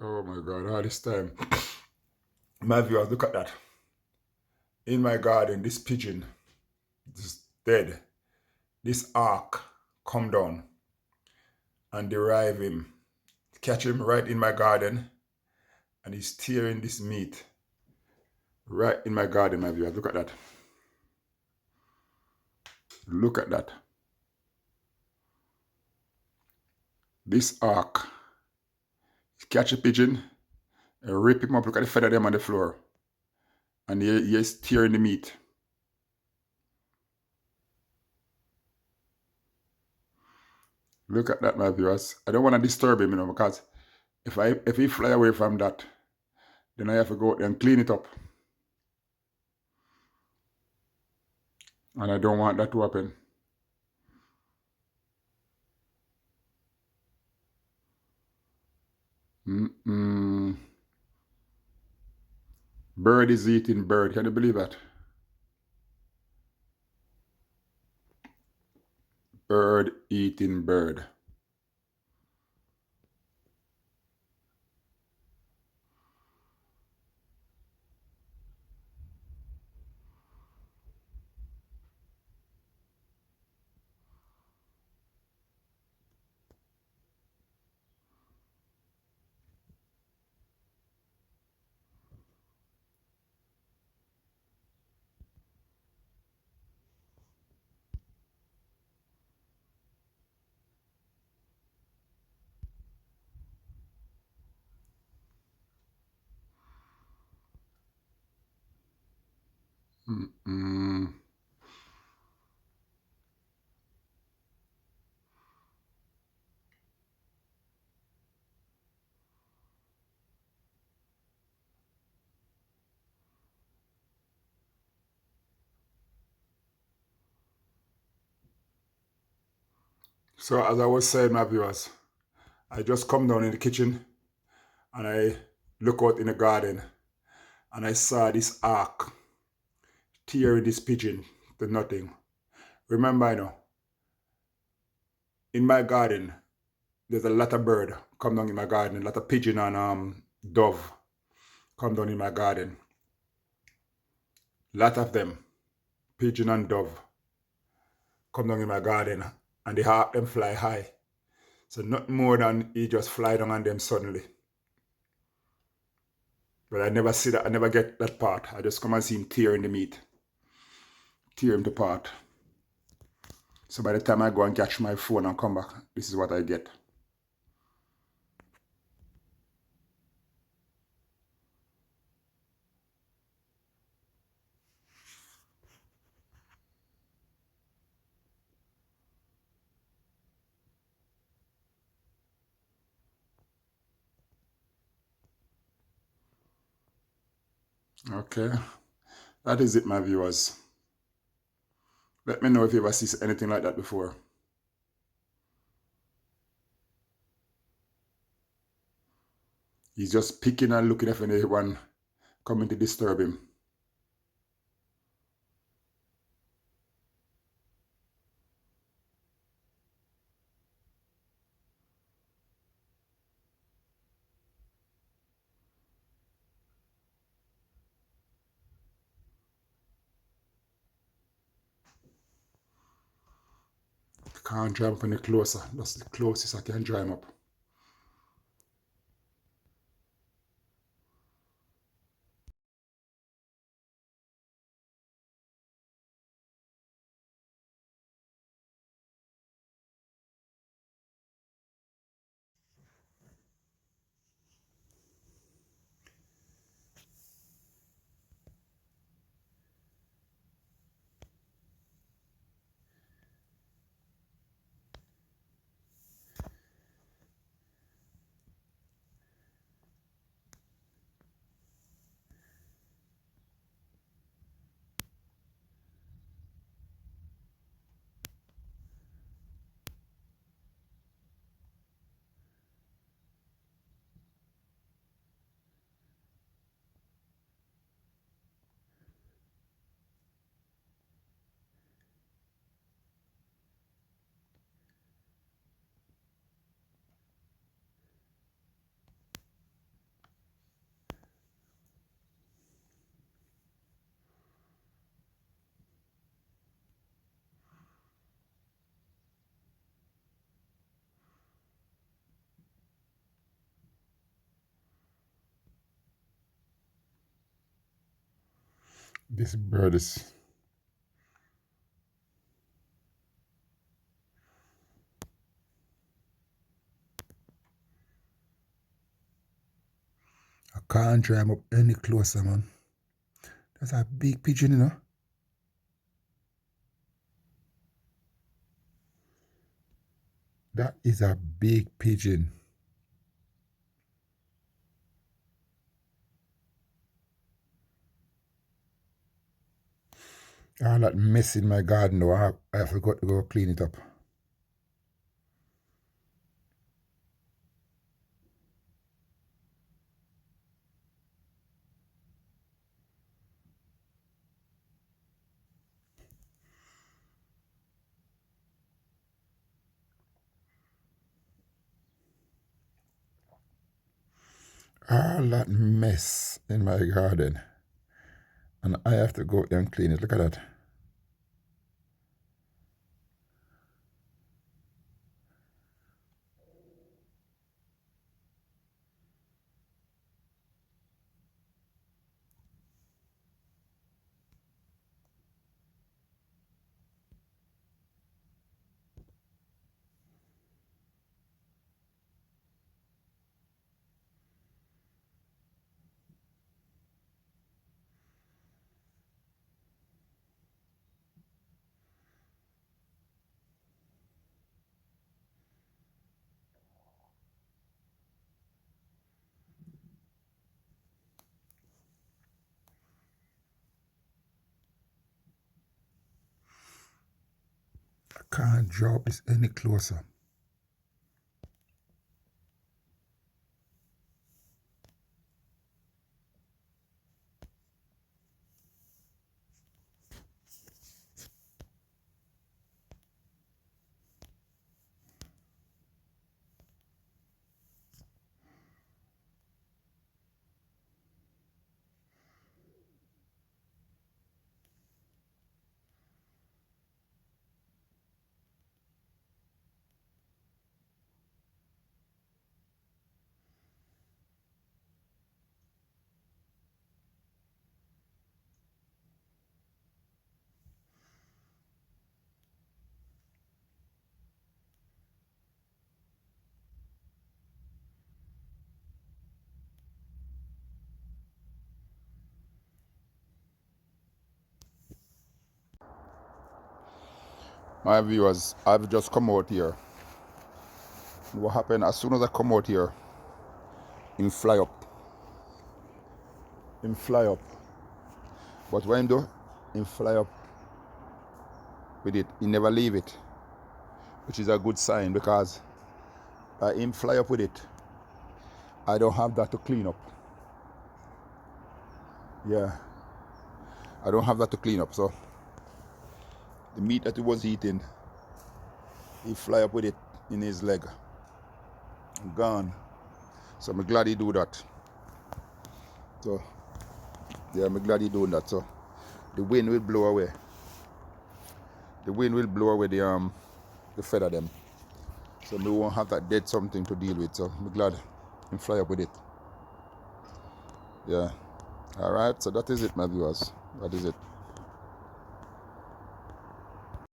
Oh my God, all this time. My viewers, look at that. In my garden, this pigeon is dead. This ark come down and derive him. Catch him right in my garden and he's tearing this meat right in my garden, my viewers. Look at that. Look at that. This ark. Catch a pigeon and rip him up. Look at the feather them on the floor. And he's tearing the meat. Look at that, my viewers. I don't want to disturb him, because if he fly away from that, then I have to go out and clean it up. And I don't want that to happen. Bird is eating bird. Can you believe that? Bird eating bird. So as I was saying, my viewers, I just come down in the kitchen and I look out in the garden and I saw this ark tearing this pigeon to nothing. Remember, in my garden, there's a lot of bird come down in my garden, a lot of pigeon and dove come down in my garden. Lot of them, pigeon and dove, come down in my garden and they have them fly high. So not more than he just fly down on them suddenly. But I never see that, I never get that part. I just come and see him tearing the meat. Tear him to part. So by the time I go and catch my phone and come back, this is what I get. Okay, that is it, my viewers. Let me know if you ever see anything like that before. He's just picking and looking if anyone coming to disturb him. Can't drive up any closer. That's the closest I can drive up. This bird is. I can't drive up any closer, man. That's a big pigeon, you know. That is a big pigeon. All that mess in my garden, though. I forgot to go clean it up. All that mess in my garden. And I have to go out there and clean it. Look at that. I can't drop this any closer. My viewers, I've just come out here. What happened as soon as I come out here, him fly up. Him fly up. But when him do, him fly up with it. He never leave it, which is a good sign because him fly up with it. I don't have that to clean up. Yeah, I don't have that to clean up. So the meat that he was eating, he fly up with it in his leg. Gone. So I'm glad he do that. So yeah, I'm glad he doing that. So the wind will blow away. The wind will blow away the feather them. So we won't have that dead something to deal with. So I'm glad him fly up with it. Yeah. Alright, so that is it, my viewers. That is it.